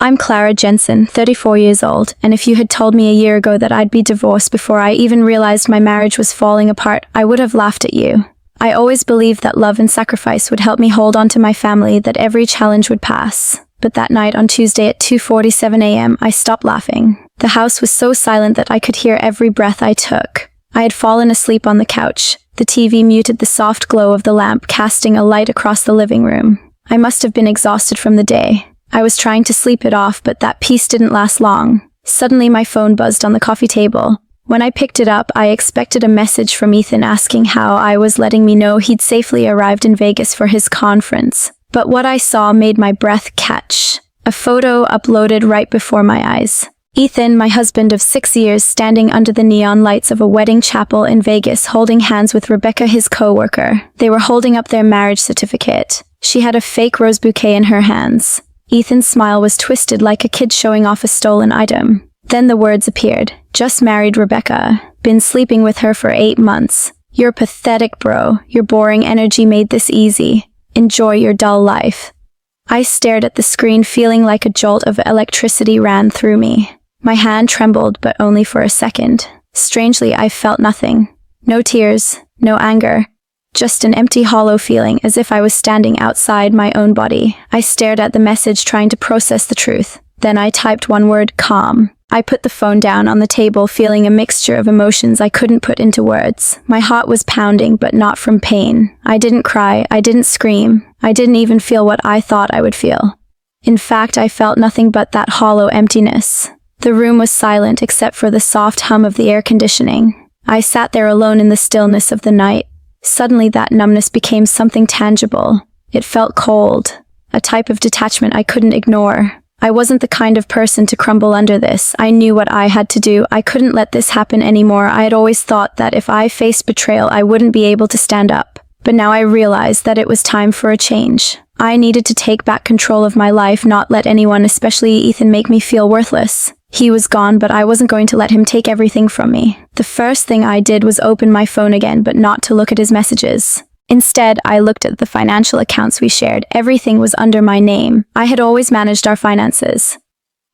I'm Clara Jensen, 34 years old, and if you had told me a year ago that I'd be divorced before I even realized my marriage was falling apart, I would have laughed at you. I always believed that love and sacrifice would help me hold on to my family, that every challenge would pass. But that night on Tuesday at 2:47 a.m., I stopped laughing. The house was so silent that I could hear every breath I took. I had fallen asleep on the couch. The TV muted the soft glow of the lamp, casting a light across the living room. I must have been exhausted from the day. I was trying to sleep it off, but that peace didn't last long. Suddenly my phone buzzed on the coffee table. When I picked it up, I expected a message from Ethan asking how I was, letting me know he'd safely arrived in Vegas for his conference. But what I saw made my breath catch. A photo uploaded right before my eyes. Ethan, my husband of 6 years, standing under the neon lights of a wedding chapel in Vegas, holding hands with Rebecca, his coworker. They were holding up their marriage certificate. She had a fake rose bouquet in her hands. Ethan's smile was twisted like a kid showing off a stolen item. Then the words appeared. Just married Rebecca. Been sleeping with her for 8 months. You're pathetic, bro. Your boring energy made this easy. Enjoy your dull life. I stared at the screen, feeling like a jolt of electricity ran through me. My hand trembled, but only for a second. Strangely, I felt nothing. No tears, no anger. Just an empty, hollow feeling, as if I was standing outside my own body. I stared at the message, trying to process the truth. Then I typed one word: calm. I put the phone down on the table, feeling a mixture of emotions I couldn't put into words. My heart was pounding, but not from pain. I didn't cry, I didn't scream. I didn't even feel what I thought I would feel. In fact, I felt nothing but that hollow emptiness. The room was silent except for the soft hum of the air conditioning. I sat there alone in the stillness of the night. Suddenly that numbness became something tangible. It felt cold, a type of detachment I couldn't ignore. I wasn't the kind of person to crumble under this. I knew what I had to do. I couldn't let this happen anymore. I had always thought that if I faced betrayal, I wouldn't be able to stand up. But now I realized that it was time for a change. I needed to take back control of my life, not let anyone, especially Ethan, make me feel worthless. He was gone, but I wasn't going to let him take everything from me. The first thing I did was open my phone again, but not to look at his messages. Instead, I looked at the financial accounts we shared. Everything was under my name. I had always managed our finances.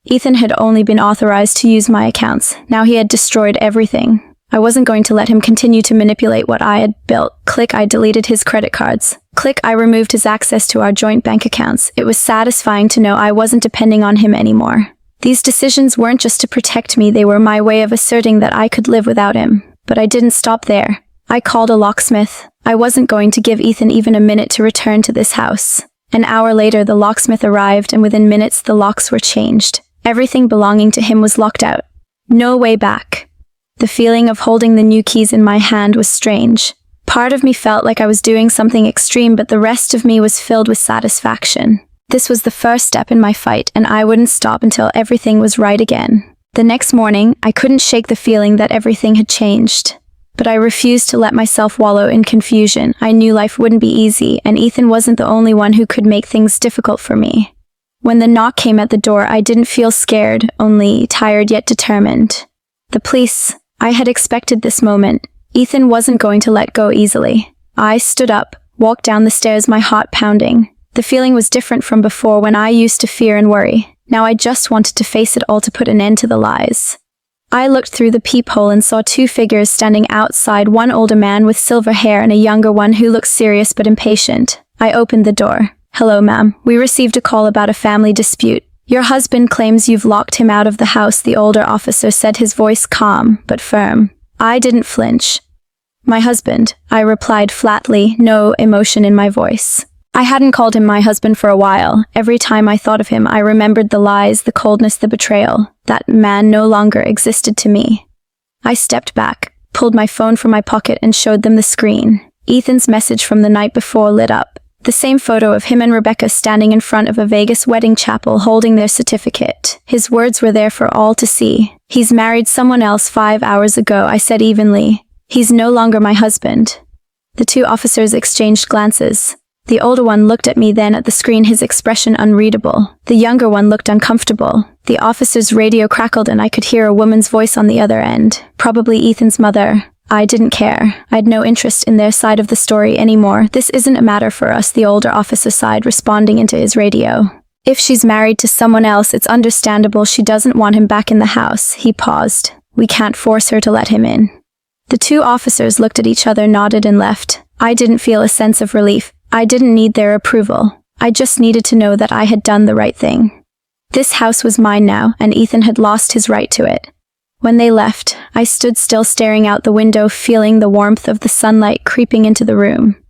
Ethan had only been authorized to use my accounts. Now he had destroyed everything. I wasn't going to let him continue to manipulate what I had built. Click, I deleted his credit cards. Click, I removed his access to our joint bank accounts. It was satisfying to know I wasn't depending on him anymore. These decisions weren't just to protect me, they were my way of asserting that I could live without him. But I didn't stop there. I called a locksmith. I wasn't going to give Ethan even a minute to return to this house. An hour later, the locksmith arrived, and within minutes the locks were changed. Everything belonging to him was locked out. No way back. The feeling of holding the new keys in my hand was strange. Part of me felt like I was doing something extreme, but the rest of me was filled with satisfaction. This was the first step in my fight, and I wouldn't stop until everything was right again. The next morning, I couldn't shake the feeling that everything had changed. But I refused to let myself wallow in confusion. I knew life wouldn't be easy, and Ethan wasn't the only one who could make things difficult for me. When the knock came at the door, I didn't feel scared, only tired yet determined. The police. I had expected this moment. Ethan wasn't going to let go easily. I stood up, walked down the stairs, my heart pounding. The feeling was different from before, when I used to fear and worry. Now I just wanted to face it all, to put an end to the lies. I looked through the peephole and saw 2 figures standing outside, one older man with silver hair and a younger one who looked serious but impatient. I opened the door. "Hello, ma'am. We received a call about a family dispute. Your husband claims you've locked him out of the house," the older officer said, his voice calm but firm. I didn't flinch. "My husband," I replied flatly, no emotion in my voice. I hadn't called him my husband for a while. Every time I thought of him, I remembered the lies, the coldness, the betrayal. That man no longer existed to me. I stepped back, pulled my phone from my pocket, and showed them the screen. Ethan's message from the night before lit up. The same photo of him and Rebecca standing in front of a Vegas wedding chapel holding their certificate. His words were there for all to see. "He's married someone else 5 hours ago," I said evenly. "He's no longer my husband." The 2 officers exchanged glances. The older one looked at me, then at the screen, his expression unreadable. The younger one looked uncomfortable. The officer's radio crackled and I could hear a woman's voice on the other end. Probably Ethan's mother. I didn't care. I had no interest in their side of the story anymore. "This isn't a matter for us," the older officer sighed, responding into his radio. If she's married to someone else, it's understandable she doesn't want him back in the house. He paused. We can't force her to let him in. The two officers looked at each other, nodded, and left. I didn't feel a sense of relief. I didn't need their approval. I just needed to know that I had done the right thing. This house was mine now, and Ethan had lost his right to it. When they left, I stood still staring out the window, feeling the warmth of the sunlight creeping into the room.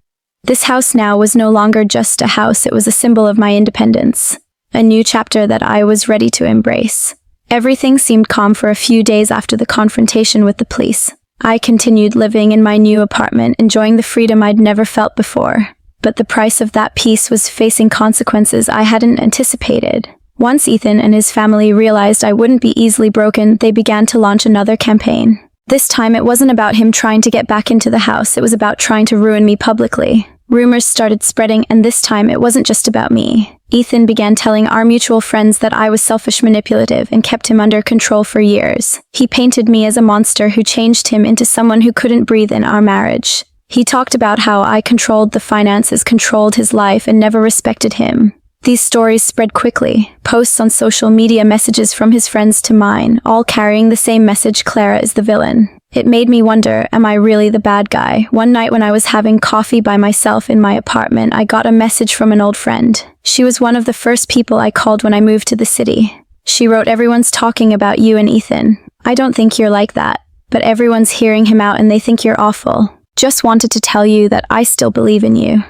This house now was no longer just a house, it was a symbol of my independence. A new chapter that I was ready to embrace. Everything seemed calm for a few days after the confrontation with the police. I continued living in my new apartment, enjoying the freedom I'd never felt before. But the price of that peace was facing consequences I hadn't anticipated. Once Ethan and his family realized I wouldn't be easily broken, they began to launch another campaign. This time it wasn't about him trying to get back into the house, it was about trying to ruin me publicly. Rumors started spreading, and this time it wasn't just about me. Ethan began telling our mutual friends that I was selfish, manipulative, and kept him under control for years. He painted me as a monster who changed him into someone who couldn't breathe in our marriage. He talked about how I controlled the finances, controlled his life, and never respected him. These stories spread quickly. Posts on social media, messages from his friends to mine, all carrying the same message: Clara is the villain. It made me wonder, am I really the bad guy? One night when I was having coffee by myself in my apartment, I got a message from an old friend. She was one of the first people I called when I moved to the city. She wrote, "Everyone's talking about you and Ethan. I don't think you're like that, but everyone's hearing him out and they think you're awful. Just wanted to tell you that I still believe in you."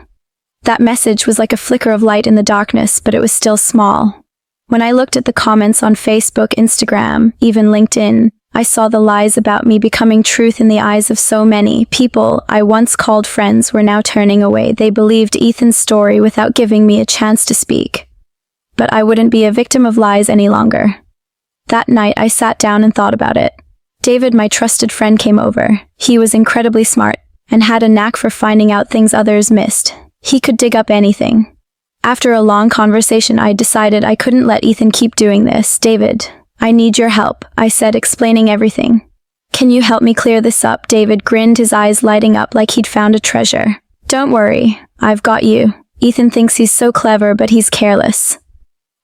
That message was like a flicker of light in the darkness, but it was still small. When I looked at the comments on Facebook, Instagram, even LinkedIn, I saw the lies about me becoming truth in the eyes of so many. People I once called friends were now turning away. They believed Ethan's story without giving me a chance to speak. But I wouldn't be a victim of lies any longer. That night, I sat down and thought about it. David, my trusted friend, came over. He was incredibly smart and had a knack for finding out things others missed. He could dig up anything. After a long conversation, I decided I couldn't let Ethan keep doing this. "David, I need your help," I said, explaining everything. "Can you help me clear this up?" David grinned, his eyes lighting up like he'd found a treasure. "Don't worry, I've got you. Ethan thinks he's so clever, but he's careless."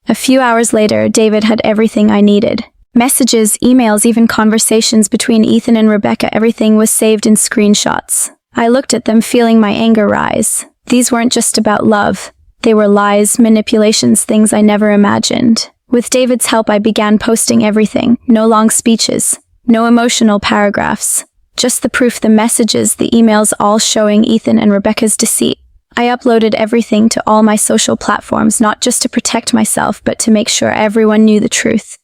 A few hours later, David had everything I needed. Messages, emails, even conversations between Ethan and Rebecca. Everything was saved in screenshots. I looked at them, feeling my anger rise. These weren't just about love. They were lies, manipulations, things I never imagined. With David's help, I began posting everything. No long speeches, no emotional paragraphs. Just the proof, the messages, the emails, all showing Ethan and Rebecca's deceit. I uploaded everything to all my social platforms, not just to protect myself, but to make sure everyone knew the truth.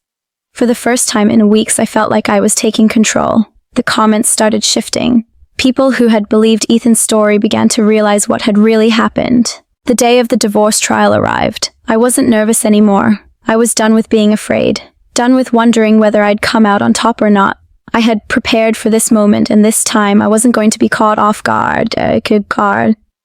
For the first time in weeks, I felt like I was taking control. The comments started shifting. People who had believed Ethan's story began to realize what had really happened. The day of the divorce trial arrived. I wasn't nervous anymore. I was done with being afraid. Done with wondering whether I'd come out on top or not. I had prepared for this moment, and this time I wasn't going to be caught off guard.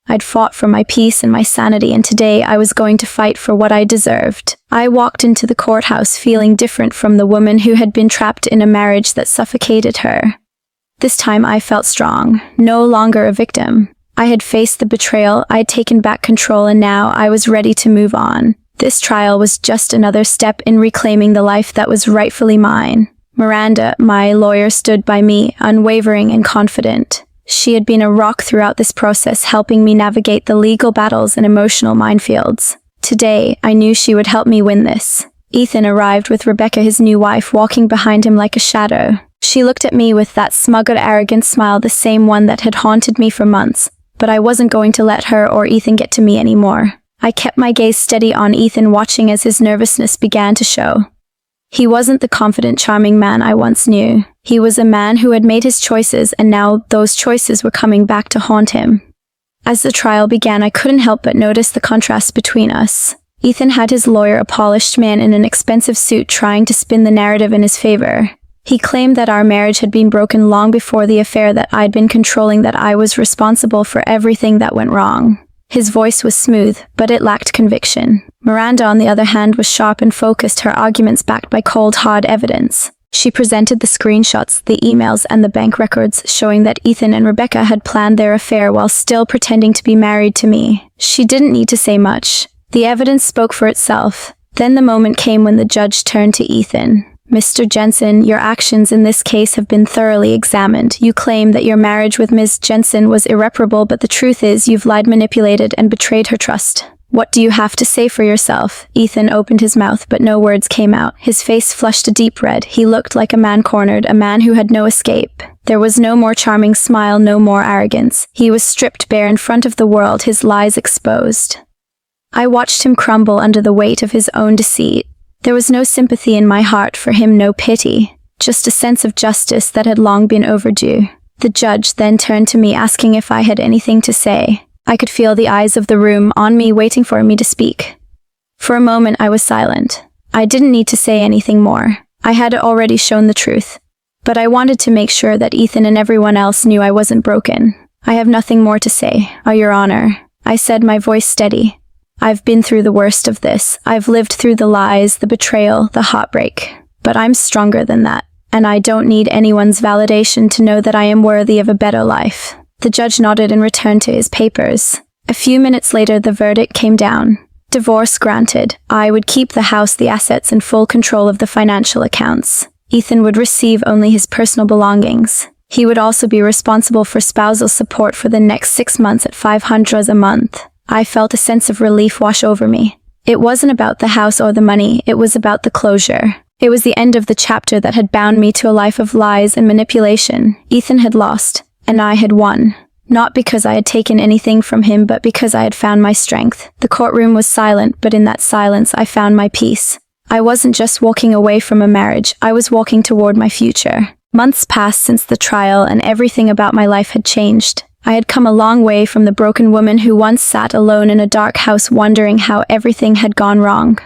I'd fought for my peace and my sanity, and today I was going to fight for what I deserved. I walked into the courthouse feeling different from the woman who had been trapped in a marriage that suffocated her. This time I felt strong, no longer a victim. I had faced the betrayal, I'd taken back control, and now I was ready to move on. This trial was just another step in reclaiming the life that was rightfully mine. Miranda, my lawyer, stood by me, unwavering and confident. She had been a rock throughout this process, helping me navigate the legal battles and emotional minefields. Today, I knew she would help me win this. Ethan arrived with Rebecca, his new wife, walking behind him like a shadow. She looked at me with that smug, arrogant smile, the same one that had haunted me for months. But I wasn't going to let her or Ethan get to me anymore. I kept my gaze steady on Ethan, watching as his nervousness began to show. He wasn't the confident, charming man I once knew. He was a man who had made his choices, and now those choices were coming back to haunt him. As the trial began, I couldn't help but notice the contrast between us. Ethan had his lawyer, a polished man in an expensive suit, trying to spin the narrative in his favor. He claimed that our marriage had been broken long before the affair, that I'd been controlling, that I was responsible for everything that went wrong. His voice was smooth, but it lacked conviction. Miranda, on the other hand, was sharp and focused, her arguments backed by cold, hard evidence. She presented the screenshots, the emails, and the bank records, showing that Ethan and Rebecca had planned their affair while still pretending to be married to me. She didn't need to say much. The evidence spoke for itself. Then the moment came when the judge turned to Ethan. Mr. Jensen, your actions in this case have been thoroughly examined. You claim that your marriage with Ms. Jensen was irreparable, but the truth is you've lied, manipulated, and betrayed her trust. What do you have to say for yourself? Ethan opened his mouth, but no words came out. His face flushed a deep red. He looked like a man cornered, a man who had no escape. There was no more charming smile, no more arrogance. He was stripped bare in front of the world, his lies exposed. I watched him crumble under the weight of his own deceit. There was no sympathy in my heart for him, no pity, just a sense of justice that had long been overdue. The judge then turned to me, asking if I had anything to say. I could feel the eyes of the room on me, waiting for me to speak. For a moment I was silent. I didn't need to say anything more. I had already shown the truth. But I wanted to make sure that Ethan and everyone else knew I wasn't broken. I have nothing more to say, Your Honor, I said, my voice steady. I've been through the worst of this. I've lived through the lies, the betrayal, the heartbreak. But I'm stronger than that, and I don't need anyone's validation to know that I am worthy of a better life. The judge nodded and returned to his papers. A few minutes later, the verdict came down. Divorce granted. I would keep the house, the assets, and full control of the financial accounts. Ethan would receive only his personal belongings. He would also be responsible for spousal support for the next 6 months at $500 a month. I felt a sense of relief wash over me. It wasn't about the house or the money, it was about the closure. It was the end of the chapter that had bound me to a life of lies and manipulation. Ethan had lost, and I had won. Not because I had taken anything from him, but because I had found my strength. The courtroom was silent, but in that silence I found my peace. I wasn't just walking away from a marriage, I was walking toward my future. Months passed since the trial, and everything about my life had changed. I had come a long way from the broken woman who once sat alone in a dark house wondering how everything had gone wrong.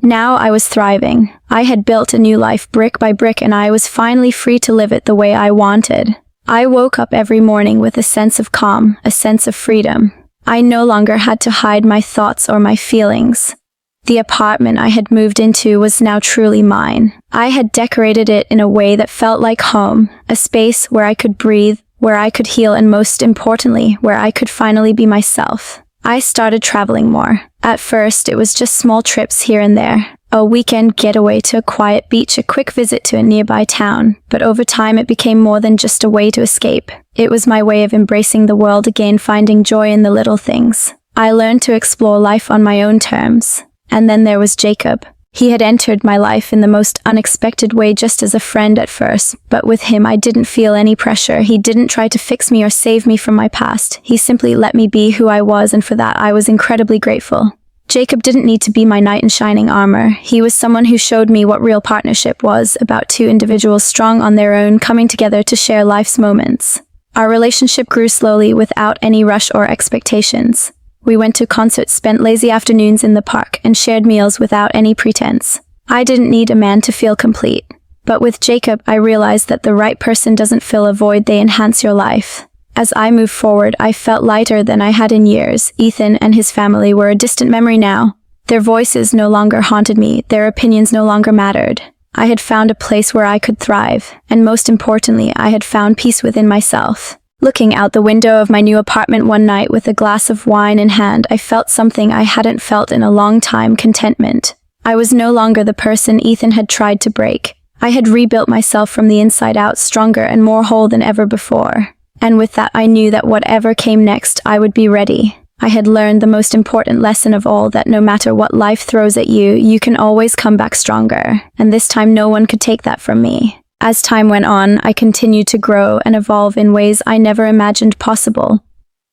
Now I was thriving. I had built a new life brick by brick, and I was finally free to live it the way I wanted. I woke up every morning with a sense of calm, a sense of freedom. I no longer had to hide my thoughts or my feelings. The apartment I had moved into was now truly mine. I had decorated it in a way that felt like home, a space where I could breathe, where I could heal, and most importantly, where I could finally be myself. I started traveling more. At first, it was just small trips here and there. A weekend getaway to a quiet beach, a quick visit to a nearby town. But over time, it became more than just a way to escape. It was my way of embracing the world again, finding joy in the little things. I learned to explore life on my own terms. And then there was Jacob. He had entered my life in the most unexpected way, just as a friend at first, but with him I didn't feel any pressure. He didn't try to fix me or save me from my past. He simply let me be who I was, and for that I was incredibly grateful. Jacob didn't need to be my knight in shining armor. He was someone who showed me what real partnership was, about two individuals strong on their own, coming together to share life's moments. Our relationship grew slowly, without any rush or expectations. We went to concerts, spent lazy afternoons in the park, and shared meals without any pretense. I didn't need a man to feel complete. But with Jacob, I realized that the right person doesn't fill a void, they enhance your life. As I moved forward, I felt lighter than I had in years. Ethan and his family were a distant memory now. Their voices no longer haunted me, their opinions no longer mattered. I had found a place where I could thrive, and most importantly, I had found peace within myself. Looking out the window of my new apartment one night with a glass of wine in hand, I felt something I hadn't felt in a long time: contentment. I was no longer the person Ethan had tried to break. I had rebuilt myself from the inside out, stronger and more whole than ever before. And with that, I knew that whatever came next, I would be ready. I had learned the most important lesson of all, that no matter what life throws at you, you can always come back stronger. And this time, no one could take that from me. As time went on, I continued to grow and evolve in ways I never imagined possible.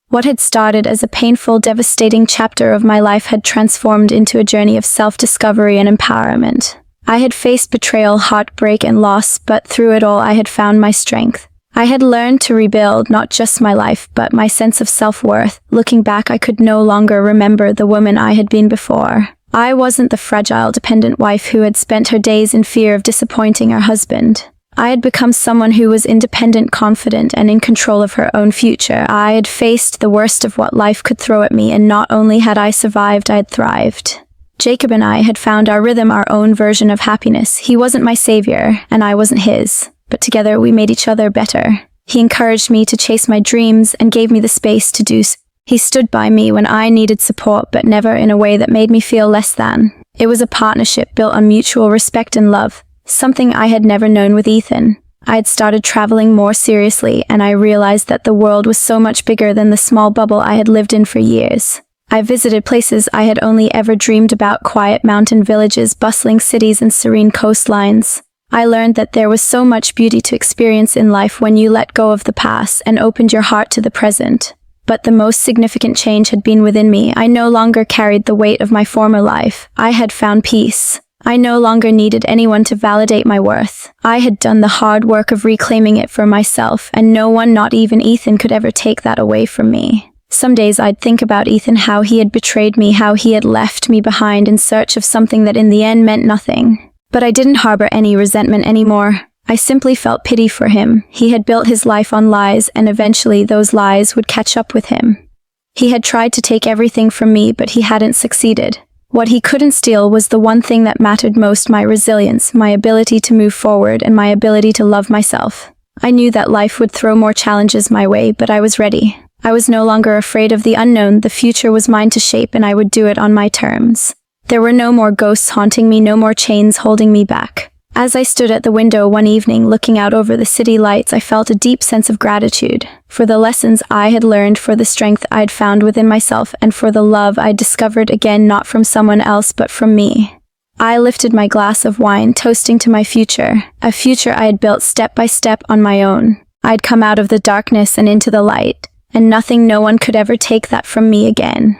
What had started as a painful, devastating chapter of my life had transformed into a journey of self-discovery and empowerment. I had faced betrayal, heartbreak, and loss, but through it all I had found my strength. I had learned to rebuild not just my life, but my sense of self-worth. Looking back, I could no longer remember the woman I had been before. I wasn't the fragile, dependent wife who had spent her days in fear of disappointing her husband. I had become someone who was independent, confident, and in control of her own future. I had faced the worst of what life could throw at me, and not only had I survived, I had thrived. Jacob and I had found our rhythm, our own version of happiness. He wasn't my savior, and I wasn't his. But together we made each other better. He encouraged me to chase my dreams and gave me the space to do so. He stood by me when I needed support, but never in a way that made me feel less than. It was a partnership built on mutual respect and love, something I had never known with Ethan. I had started traveling more seriously, and I realized that the world was so much bigger than the small bubble I had lived in for years. I visited places I had only ever dreamed about: quiet mountain villages, bustling cities, and serene coastlines. I learned that there was so much beauty to experience in life when you let go of the past and opened your heart to the present. But the most significant change had been within me. I no longer carried the weight of my former life. I had found peace. I no longer needed anyone to validate my worth. I had done the hard work of reclaiming it for myself, and no one, not even Ethan, could ever take that away from me. Some days I'd think about Ethan, how he had betrayed me, how he had left me behind in search of something that in the end meant nothing. But I didn't harbor any resentment anymore. I simply felt pity for him. He had built his life on lies, and eventually those lies would catch up with him. He had tried to take everything from me, but he hadn't succeeded. What he couldn't steal was the one thing that mattered most: my resilience, my ability to move forward, and my ability to love myself. I knew that life would throw more challenges my way, but I was ready. I was no longer afraid of the unknown. The future was mine to shape, and I would do it on my terms. There were no more ghosts haunting me, no more chains holding me back. As I stood at the window one evening, looking out over the city lights, I felt a deep sense of gratitude for the lessons I had learned, for the strength I'd found within myself, and for the love I'd discovered again, not from someone else, but from me. I lifted my glass of wine, toasting to my future, a future I had built step by step on my own. I'd come out of the darkness and into the light, and nothing, no one could ever take that from me again.